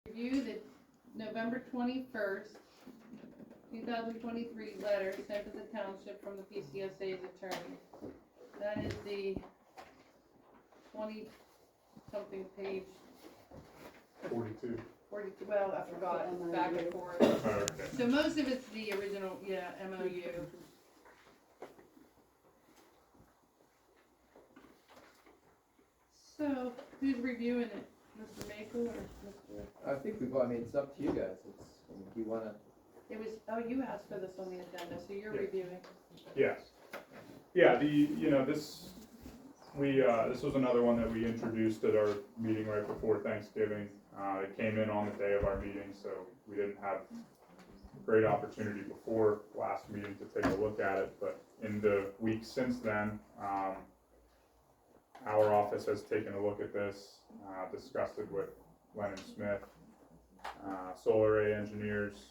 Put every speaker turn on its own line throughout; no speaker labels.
Review the November 21st, 2023 letter sent to the township from the PCSA's attorney. That is the 20-something page,
42.
42, well, I forgot, it's back and forth.
Oh, okay.
So most of it's the original, MOU. So, who's reviewing it? Mr. Maple or Mr.?
I think I mean, it's up to you guys, if you wanna,
It was, you asked for this on the agenda, so you're
Yeah.
reviewing.
Yes. Yeah, this was another one that we introduced at our meeting right before Thanksgiving. It came in on the day of our meeting, so we didn't have a great opportunity before last meeting to take a look at it, but in the weeks since then, our office has taken a look at this, discussed it with Lennon Smith, Solar Ray Engineers.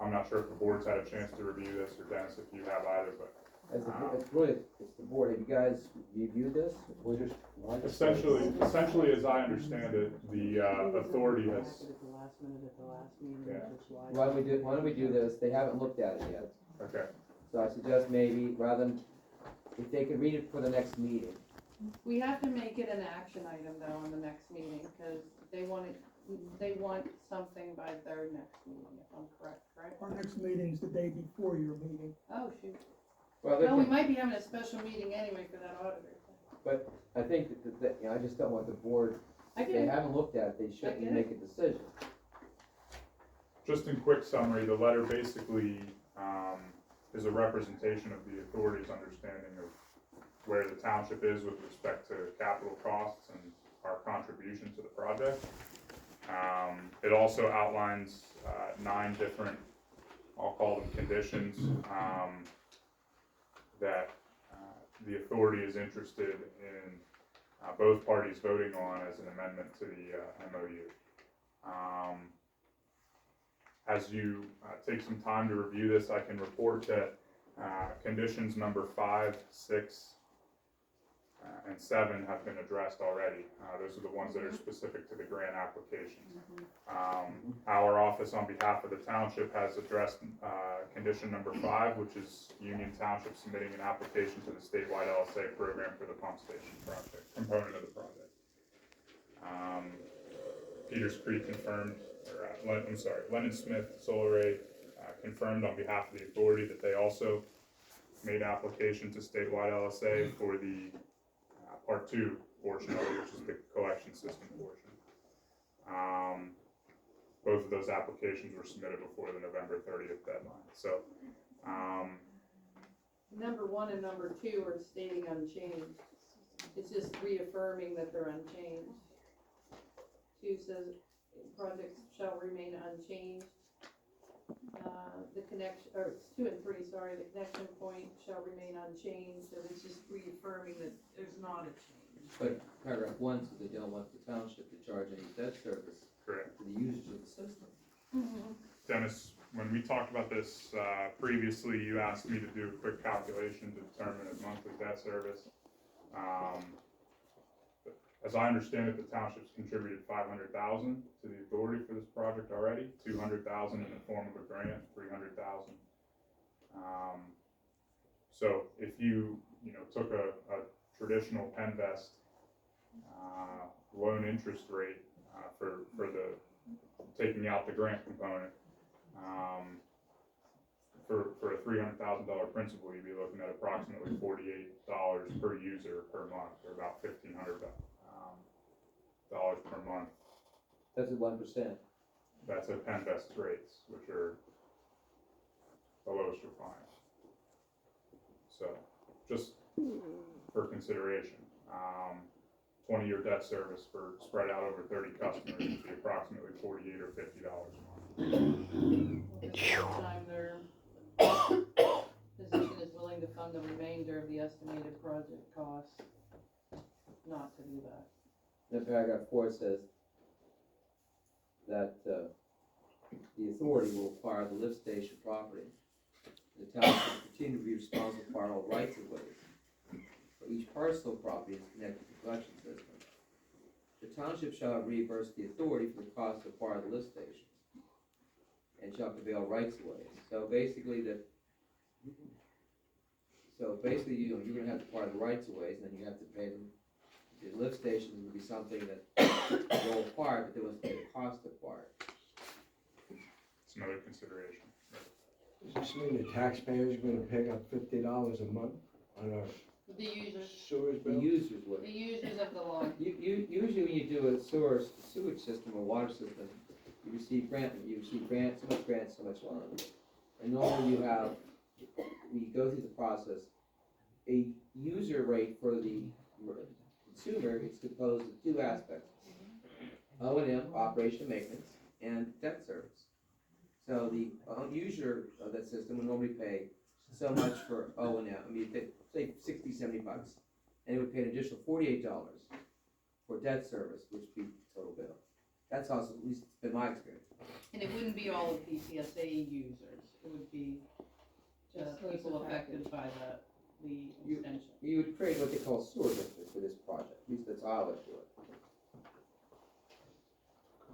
I'm not sure if the board's had a chance to review this, or Dennis, if you have either, but
it's the board, have you guys reviewed this? We're just.
essentially, as I understand it, the authority has. Yeah.
Why don't we do this, they haven't looked at it yet,
Okay.
so I suggest maybe, rather than, if they could read it for the next meeting.
We have to make it an action item though on the next meeting, because they want something by their next meeting, if I'm correct, right?
Our next meeting's the day before your meeting.
Oh, shoot.
Well,
Well, we might be having a special meeting anyway for that auditor thing.
I think that, I just don't want the board,
I
if they
get it.
haven't looked at it, they shouldn't
get it.
make a decision.
Just in quick summary, the letter basically is a representation of the authority's understanding of where the township is with respect to capital costs and our contribution to the project. It also outlines 9 different, I'll call them conditions, that the authority is interested in both parties voting on as an amendment to the MOU. As you take some time to review this, I can report that conditions number 5, 6, and 7 have been addressed already. Those are the ones that are specific to the grant applications. Our office, on behalf of the township, has addressed condition number 5, which is Union Township submitting an application to the statewide LSA program for the pump station project, component of the project. Peters Creek confirmed, Lennon Smith Solar Ray confirmed on behalf of the authority that they also made application to statewide LSA for the Part 2 portion of it, which is the collection system portion. Both of those applications were submitted before the November 30th deadline. So,
Number 1 and number 2 are staying unchanged. It's just reaffirming that they're unchanged. 2 says projects shall remain unchanged. The connection, or 2 and 3, sorry, the connection point shall remain unchanged, so it's just reaffirming that there's not a change.
But paragraph 1 says they don't want the township to charge any debt service
correct.
to the users of the system.
Dennis, when we talked about this previously, you asked me to do a quick calculation to determine a monthly debt service. As I understand it, the township's contributed $500,000 to the authority for this project already, $200,000 in the form of a grant, $300,000. So if you took a traditional Penvest loan interest rate for the taking out the grant component, for a $300,000 principal, you'd be looking at approximately $48 per user per month, or about $1,500 per month.
That's at 1%.
That's at Penvest rates, which are the lowest you'll find. So, just for consideration, 20-year debt service for spread out over 30 customers would be approximately $48 or $50 a month.
At the same time, their position is willing to fund the remainder of the estimated project costs, not to do that.
Then paragraph 4 says that the authority will acquire the lift station property. The town will continue to be responsible for all rights of ways. For each parcel of property is connected to the collection system. the township shall reimburse the authority for the cost to acquire the lift station, and shall prevail rights of way. So basically, you're gonna have to acquire the rights of ways, and then you have to pay them. The lift station would be something that you'll acquire, but there was the cost to acquire.
It's another consideration.
Does this mean the taxpayers are gonna pick up $50 a month on our
The users,
sewage
The
bill?
users would.
the users of the line.
Usually when you do a sewage system or water system, you receive grants, so much loan. And normally you have, when you go through the process, a user rate for the consumer is composed of two aspects. O&M, operation and maintenance, and debt service. So the user of that system would normally pay so much for O&M, I mean, say $60, $70, and it would pay an additional $48 for debt service, which would be total bill. That's also, at least it's been my experience.
And it wouldn't be all of PCSA users, it would be
Just
the
those
people
affected.
affected by the extension.
You would create what they call sewer district for this project, at least that's how I would do it.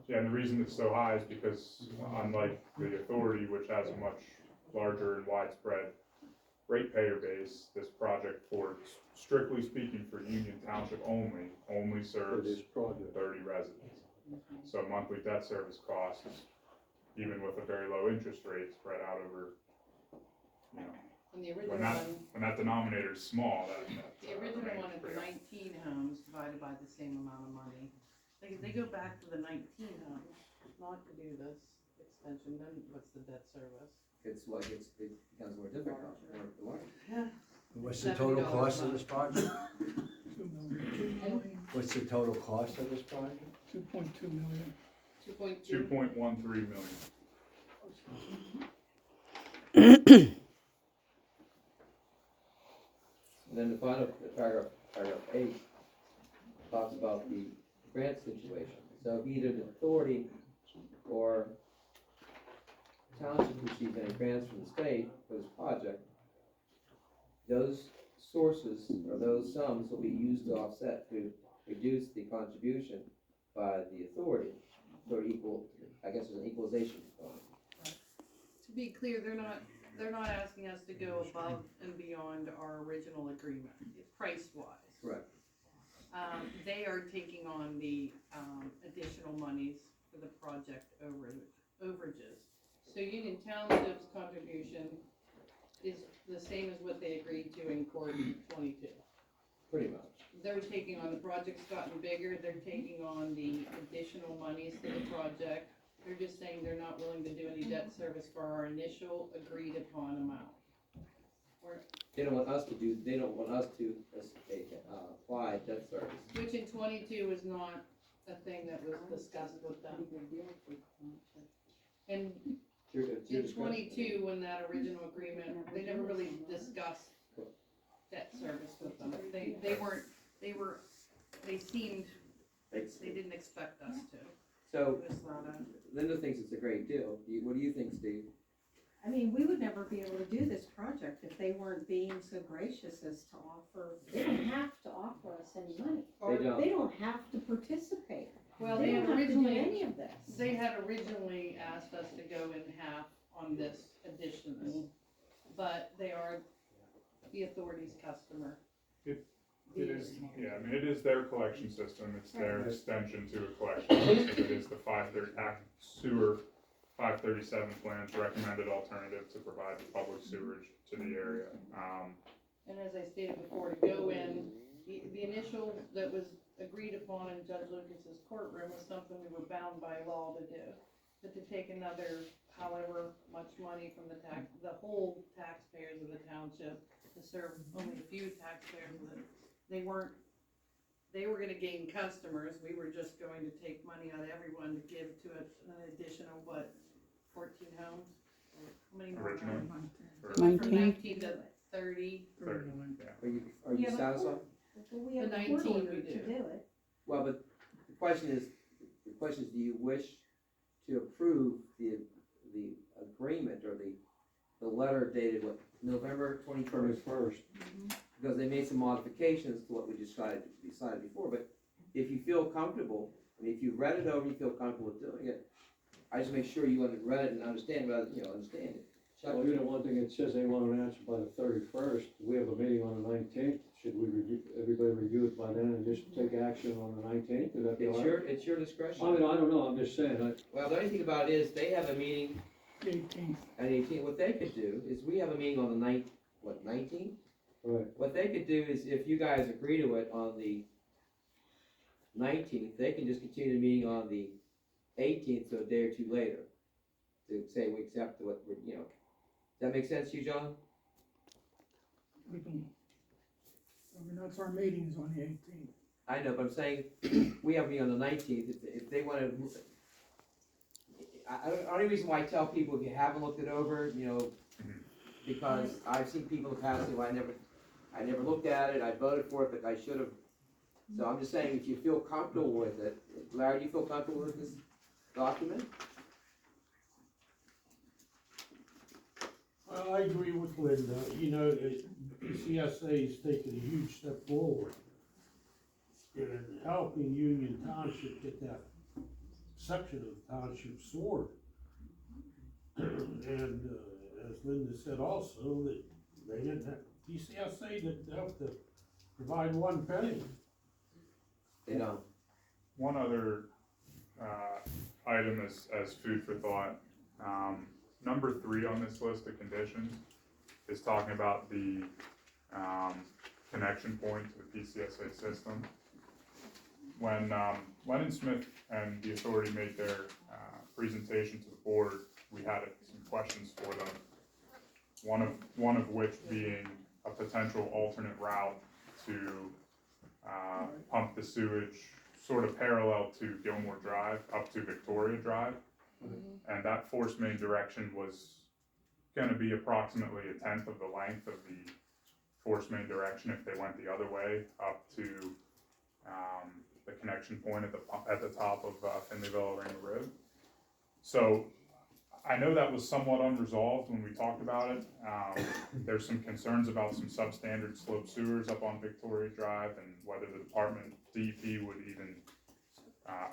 Yeah, and the reason it's so high is because unlike the authority, which has a much larger and widespread ratepayer base, this project for, strictly speaking for Union Township only
For
serves
this project?
30 residents. So monthly debt service costs, even with a very low interest rate spread out over, you know,
And the original
when
one,
that denominator is small,
the original one at the 19 homes divided by the same amount of money. They go back to the 19 homes, not to do this extension, then what's the debt service?
It becomes more difficult, more larger.
What's the total
$70
cost
a
of this project?
2 million,
What's the total cost of this project?
2.2 million.
2.2.
2.13 million.
And then the final, paragraph 8, talks about the grant situation. So if either the authority or township receives any grants from the state for this project, those sources or those sums will be used to offset, to reduce the contribution by the authority for equal, I guess there's an equalization component.
To be clear, they're not asking us to go above and beyond our original agreement, price-wise.
Correct.
They are taking on the, additional monies for the project overages. So Union Township's contribution is the same as what they agreed to in court in 22.
Pretty much.
They're taking on, the project's gotten bigger, they're taking on the additional monies to the project. They're just saying they're not willing to do any debt service for our initial agreed upon amount.
They don't want us to apply debt service.
Which in 22 is not a thing that was discussed with them. And
It's your
in
discretion.
22, when that original agreement, they never really discussed debt service with them. They seemed, they didn't expect us to.
So,
It was not a-
Linda thinks it's a great deal. What do you think, Steve?
I mean, we would never be able to do this project if they weren't being so gracious as to offer, they don't have to offer us any money.
They don't.
They don't have to participate.
Well,
They
they
don't
had
have to do
originally,
any of this.
they had originally asked us to go in half on this additional, but they are the authority's customer.
It is, yeah, I mean, it is their collection system, it's their extension to a collection system, it is the sewer 537 plan's recommended alternative to provide public sewage to the area.
And as I stated before, to go in, the initial that was agreed upon in Judge Lucas's courtroom was something we were bound by law to do. But to take another however much money from the whole taxpayers of the township to serve only a few taxpayers, they were gonna gain customers, we were just going to take money out of everyone to give to an additional, 14 homes? How many more?
Originally.
From 19 to 30.
30, yeah.
Are you
Yeah, but-
satisfied?
Well, we have
The
a court
19
order
we
to
do.
do it.
Well, but the question is, do you wish to approve the agreement or the letter dated, what, November 21st?
First,
Because they made some modifications to what we decided before, but if you feel comfortable, I mean, if you've read it over, you feel comfortable with doing it, I just make sure you read it and understand, understand it. Chuck?
Well, you know, one thing, it says they want an answer by the 31st, we have a meeting on the 19th, should we review, everybody review it by then and just take action on the 19th, would that be all right?
It's your discretion.
I mean, I don't know, I'm just saying,
Well, the only thing about it is, they have a meeting
18th.
at 18th, what they could do is, we have a meeting on the 19th?
right,
What they could do is, if you guys agree to it on the 19th, they can just continue the meeting on the 18th, so a day or two later, to say we accept what, does that make sense to you, John?
We can, I mean, that's our meetings on the 18th.
I know, but I'm saying, we have a meeting on the 19th, if they wanna, only reason why I tell people, if you haven't looked it over, because I've seen people in the past say, well, I never looked at it, I voted for it, but I should have. So I'm just saying, if you feel comfortable with it, Larry, do you feel comfortable with this document?
Well, I agree with Linda, you know, PCSA is taking a huge step forward in helping Union Township get that section of the township stored. And, as Linda said also, that they didn't have, PCSA didn't have to provide one penny.
They don't.
One other, item as food for thought, number 3 on this list of conditions is talking about the, connection point to the PCSA system. When, Lennon Smith and the authority made their, presentation to the board, we had some questions for them. One of which being a potential alternate route to, pump the sewage sort of parallel to Gilmore Drive up to Victoria Drive. And that force main direction was gonna be approximately 1/10 of the length of the force main direction if they went the other way up to, the connection point at the top of, Finleyville Elrama Road. So, I know that was somewhat unresolved when we talked about it. There's some concerns about some substandard slope sewers up on Victoria Drive and whether the department, DEP, would even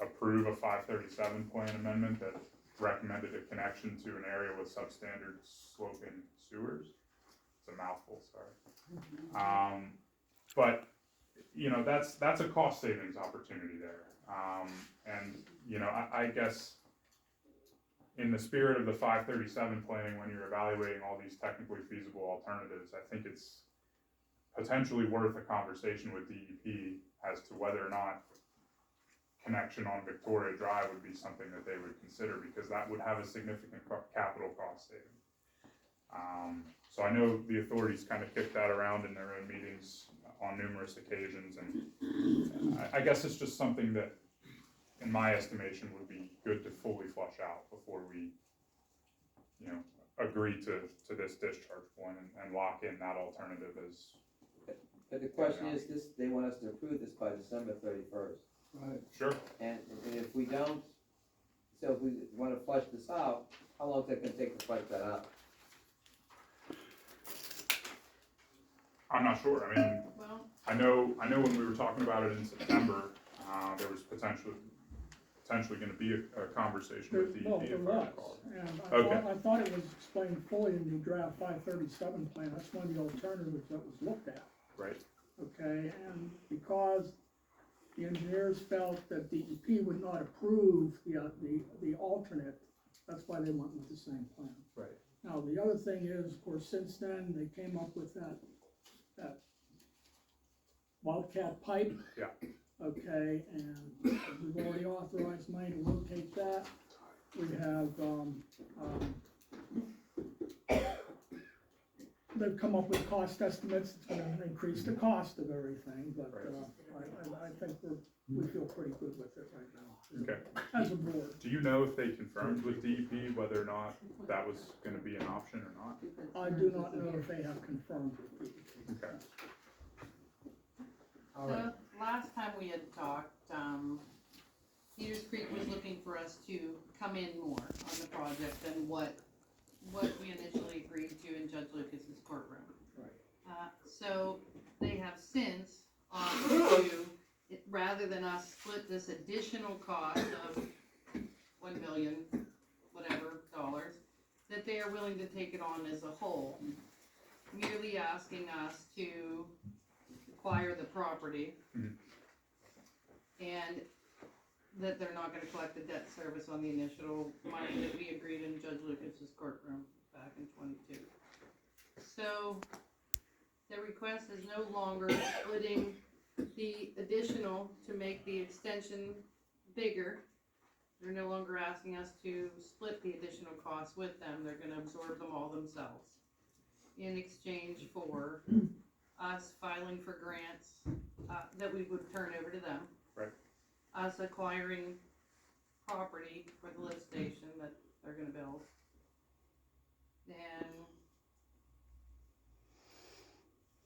approve a 537 plan amendment that recommended a connection to an area with substandard sloping sewers. It's a mouthful, sorry. But, that's a cost savings opportunity there. And, I guess, in the spirit of the 537 planning, when you're evaluating all these technically feasible alternatives, I think it's potentially worth a conversation with DEP as to whether or not connection on Victoria Drive would be something that they would consider, because that would have a significant capital cost saving. So I know the authorities kind of kicked that around in their own meetings on numerous occasions, and I guess it's just something that, in my estimation, would be good to fully flush out before we, agree to this discharge point and lock in that alternative as.
But the question is, they want us to approve this by December 31st.
right.
Sure.
And if we don't, so if we wanna flush this out, how long is that gonna take to flush that out?
I'm not sure. I mean,
Well,
I know when we were talking about it in September, there was potentially gonna be a conversation with DEP.
Well, there
if I
was,
recall.
and
Okay.
I thought it was explained fully in the draft 537 plan, that's one of the alternatives that was looked at.
Right.
Okay, and because the engineers felt that DEP would not approve the alternate, that's why they went with the same plan.
Right.
Now, the other thing is, of course, since then, they came up with that Wildcat pipe.
Yeah.
Okay, and we've already authorized money to locate that. We have, they've come up with cost estimates, it's gonna increase the cost of everything, but, I think we feel pretty good with it right now.
Okay.
As a board.
Do you know if they confirmed with DEP whether or not that was gonna be an option or not?
I do not know if they have confirmed it.
Okay.
All right.
so last time we had talked, Peters Creek was looking for us to come in more on the project than what we initially agreed to in Judge Lucas's courtroom.
Right.
So they have since offered to rather than us split this additional cost of 1 million, whatever, dollars, that they are willing to take it on as a whole, merely asking us to acquire the property.
Mhm.
And that they're not gonna collect the debt service on the initial money that we agreed in Judge Lucas's courtroom back in 22. So, the request is no longer splitting the additional to make the extension bigger. They're no longer asking us to split the additional costs with them, they're gonna absorb them all themselves. In exchange for us filing for grants, that we would turn over to them.
Right.
Us acquiring property for the lift station that they're gonna build. And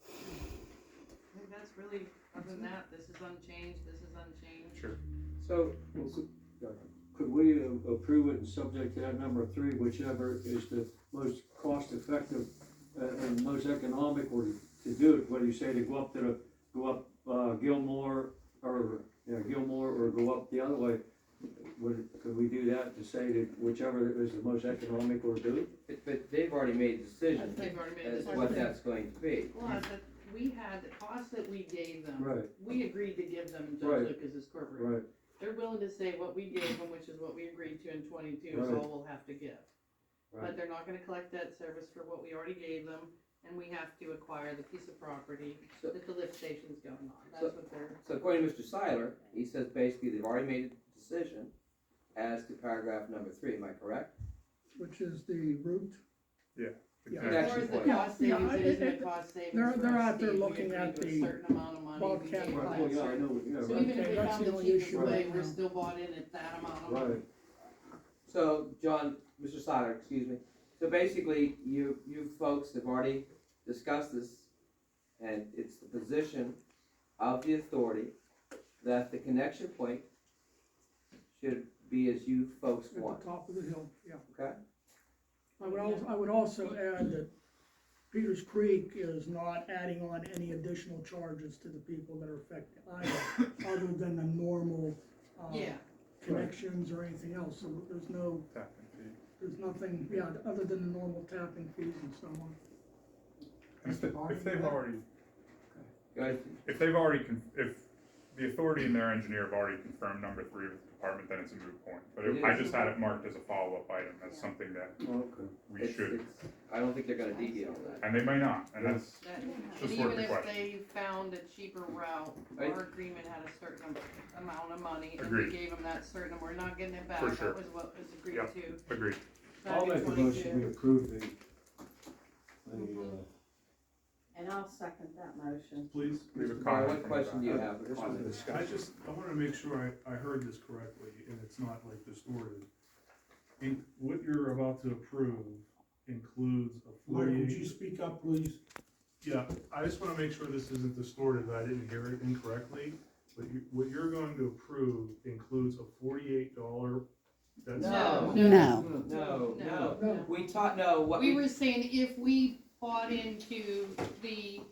I think that's really, other than that, this is unchanged, this is unchanged.
Sure.
So,
Could we approve it and subject to that number 3, whichever is the most cost effective and most economical to do it, whether you say to go up Gilmore or go up the other way, could we do that to say that whichever is the most economical to do it?
but they've already made a decision
They've already made a
as to
decision.
what that's going to be.
Plus, that we had the cost that we gave them,
Right,
we agreed to give them in
Right.
Judge Lucas's courtroom.
right,
They're willing to say what we gave them, which is what we agreed to in 22, is
Right.
all we'll have to give.
right.
But they're not gonna collect debt service for what we already gave them, and we have to acquire the piece of property
So-
that the lift station's going on. That's
So-
what they're,
So according to Mr. Seiler, he says basically they've already made a decision as to paragraph number 3, am I correct?
Which is the route. Yeah.
Exactly.
as far as the
point.
cost
Yeah,
savings, it isn't
it-
a cost savings
they're-
for
they're
us,
out there
Steve. We
looking
agreed
at
to a
the
certain amount of money, we
Bobcat
gave
Right,
them
well,
that
yeah, I
certain.
know, yeah,
So
right.
even if
Okay,
we
that's
found
the
the
only
cheapest
issue
way,
right
we're
now.
still bought in at that amount of money.
Right,
So, John, Mr. Seiler, excuse me, so basically, you folks have already discussed this, and it's the position of the authority that the connection point should be as you folks
At the
want,
top of the hill, yeah.
okay?
I would also add that Peters Creek is not adding on any additional charges to the people that are affected either, other than the normal,
Yeah,
connections or anything else, so
Tapping fee.
there's nothing, yeah, other than the normal tapping fees and so on.
If they've already,
Go ahead.
if the authority and their engineer have already confirmed number 3 with the department, then it's a moot point. But
It
I
is.
just had it marked as a follow-up item, as something that
okay.
we
It's-
should,
it's- I don't think they're gonna deviate on that.
and they may not, and that's,
that,
Just
and
worth
even
the
if
question.
they found a cheaper route,
Right.
our agreement had a certain amount of money, and
Agreed.
we gave them that certain, and we're not getting it back,
For sure.
that was what was agreed
Yep.
to
agreed.
I'll
back in
make a motion, we
22.
approve the,
And I'll second that motion.
Please,
Leave a
Mr. Barr,
comment
what
from
question do you
the back.
have? This
on
one
this,
is-
I wanna make sure I heard this correctly, and it's not like distorted. What you're about to approve includes a
Mike, would you
48.
speak up, please?
Yeah, I just wanna make sure this isn't distorted, that I didn't hear it incorrectly, but what you're going to approve includes a $48, that's.
No.
No. We taught, no, what
We were saying if we bought into the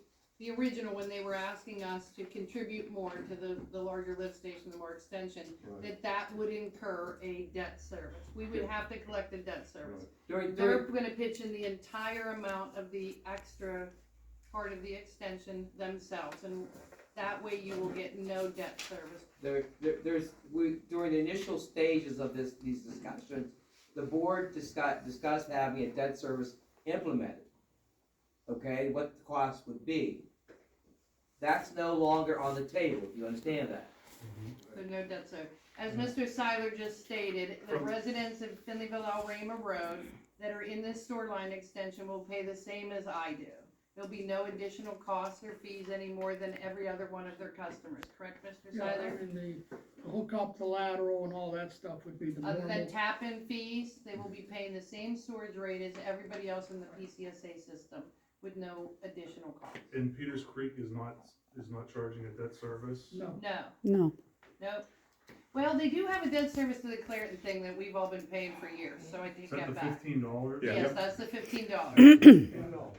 original, when they were asking us to contribute more to the larger lift station, the more extension, that would incur a debt service. We would have to collect a debt service.
during,
They're gonna pitch in the entire amount of the extra part of the extension themselves, and that way you will get no debt service.
during the initial stages of these discussions, the board discussed having a debt service implemented. Okay, what the cost would be. That's no longer on the table, you understand that?
So no debt service. As Mr. Seiler just stated, the residents of Finleyville Elrama Road that are in this store line extension will pay the same as I do. There'll be no additional costs or fees any more than every other one of their customers, correct, Mr.
Yeah,
Seiler?
and the hook up the lateral and all that stuff would be the
Other than
normal.
tap-in fees, they will be paying the same storage rate as everybody else in the PCSA system with no additional cost.
And Peters Creek is not charging a debt service?
No,
No,
No.
nope. Well, they do have a debt service to the Clareton thing that we've all been paying for years, so I take
Is that
that
the
back.
$15?
Yeah.
Yes, that's the $15.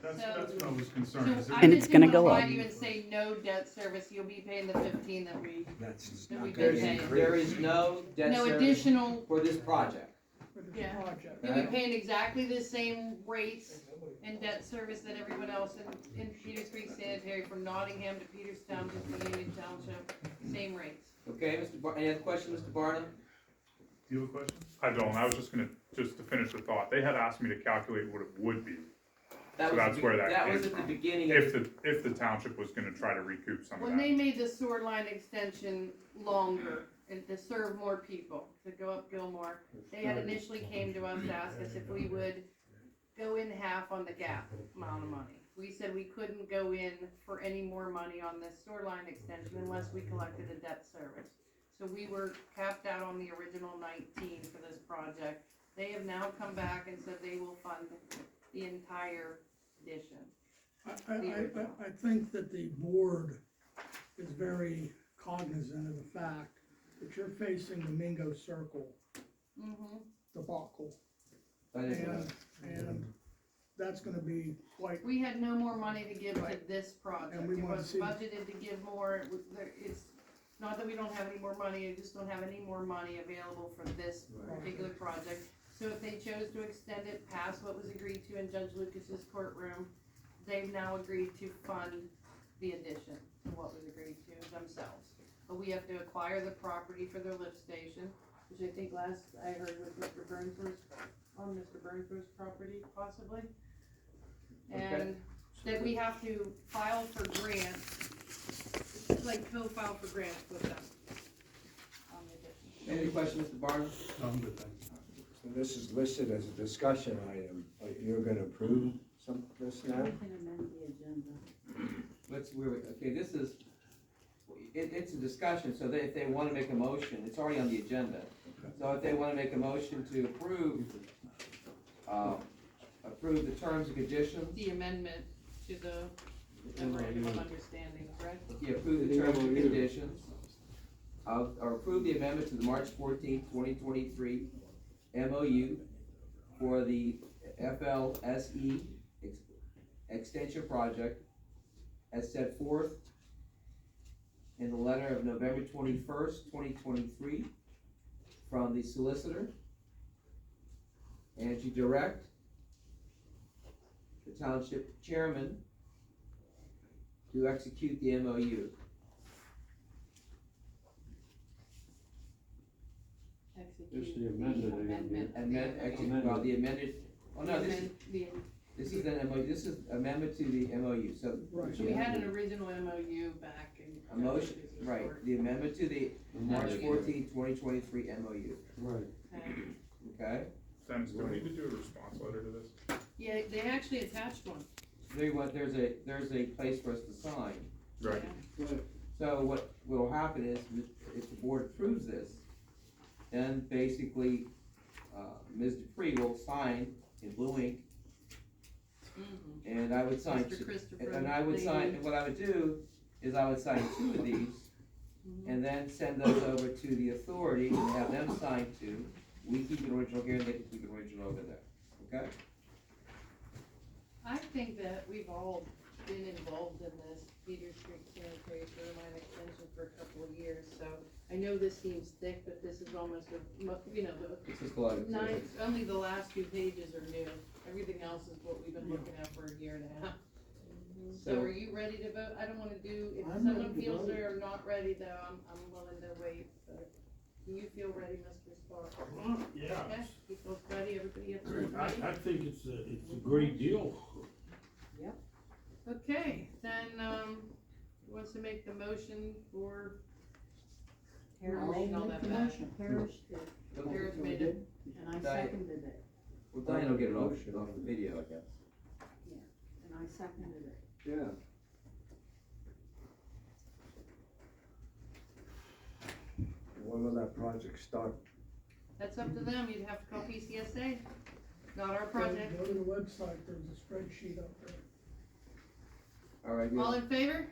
That's what I was concerned.
So
Is it-
I
And
just
it's gonna
didn't wanna
go
lie
up.
to you and say no debt service, you'll be paying the 15 that we,
That's
that
not
we've
gonna
been paying.
There is no debt
No
service
additional,
for this project.
For this
Yeah.
project.
you'll be paying exactly the same rates and debt service that everyone else in Peters Creek Sanitary from Nottingham to Peters Township to Union Township, same rates.
Okay, Mr. Any other questions, Mr. Barnum?
Do you have a question?
I don't, I was just to finish the thought, they had asked me to calculate what it would be
That
So
was
that's
the
where that
That
came
was at the
from.
beginning of,
if the township was gonna try to recoup some of
When
that.
they made the sewer line extension longer and to serve more people, to go up Gilmore, they had initially came to us to ask us if we would go in half on the gap amount of money. We said we couldn't go in for any more money on this sewer line extension unless we collected a debt service. So we were capped out on the original 19 for this project. They have now come back and said they will fund the entire addition.
I think that the board is very cognizant of the fact that you're facing the Mingo Circle
Mm-hmm.
debacle.
that is right.
And that's gonna be quite,
We had no more money to give to
Right.
this project.
And we
It
wanna
was
see-
budgeted to give more. It's not that we don't have any more money, I just don't have any more money available for this particular project. So if they chose to extend it past what was agreed to in Judge Lucas's courtroom, they've now agreed to fund the addition to what was agreed to themselves. But we have to acquire the property for their lift station, which I think last I heard was Mr. Burnsworth's, on Mr. Burnsworth's property possibly. And that we have to file for grants, like co-file for grants with them on the addition.
Any questions, Mr. Barnum?
No, I'm good, thanks.
So this is listed as a discussion item, but you're gonna approve some of this now?
Okay, this is, it's a discussion, so if they wanna make a motion, it's already on the agenda. So if they wanna make a motion to approve the terms and conditions,
The amendment to the memorandum of understanding, correct?
yeah, approve the terms and conditions or approve the amendment to the March 14th, 2023 MOU for the FLSE extension project as set forth in the letter of November 21st, 2023 from the solicitor, and to direct the township chairman to execute the MOU.
Just the amended
Well, the amended, oh no, this is the MOU, this is amendment to the MOU, so.
Right.
So we had an original MOU back in.
A motion, right, the amendment to the March 14th, 2023 MOU,
Right.
Okay.
okay?
Dennis, do we need to do a response letter to this?
Yeah, they actually attached one.
There's a place for us to sign.
Right.
Yeah.
So what will happen is, if the board approves this, then basically, Ms. Dupree will sign in blue ink,
Mhm.
and I would sign,
Mr. Christopher.
and I would sign, and what I would do is I would sign 2 of these,
Mhm.
and then send those over to the authority and have them sign 2. We keep the original here, and they can keep the original over there, okay?
I think that we've all been involved in this Peters Creek Sanitary Sewer Line extension for a couple of years, so I know this seems thick, but this is almost
It's just a lot of.
only the last 2 pages are new. Everything else is what we've been looking at for a year and a half. So are you ready to vote? I don't wanna do, if
I'm ready
someone
to
feels
vote.
they're not ready though, I'm willing to wait, but do you feel ready, Mr. Spark?
Yeah,
Okay, he feels ready, everybody else feels
I
ready?
think it's a great deal.
Okay, then, who wants to make the motion for,
I'll
reading all
make
that
the
back.
motion. Parrish did,
Paris made it,
and I
Diane.
seconded it,
Well, Diane will get it off the video, I guess.
and I seconded it.
Yeah.
When will that project start?
that's up to them, you'd have to call PCSA, not our
go
project.
to the website, there's a spreadsheet up there.
All right,
All in favor?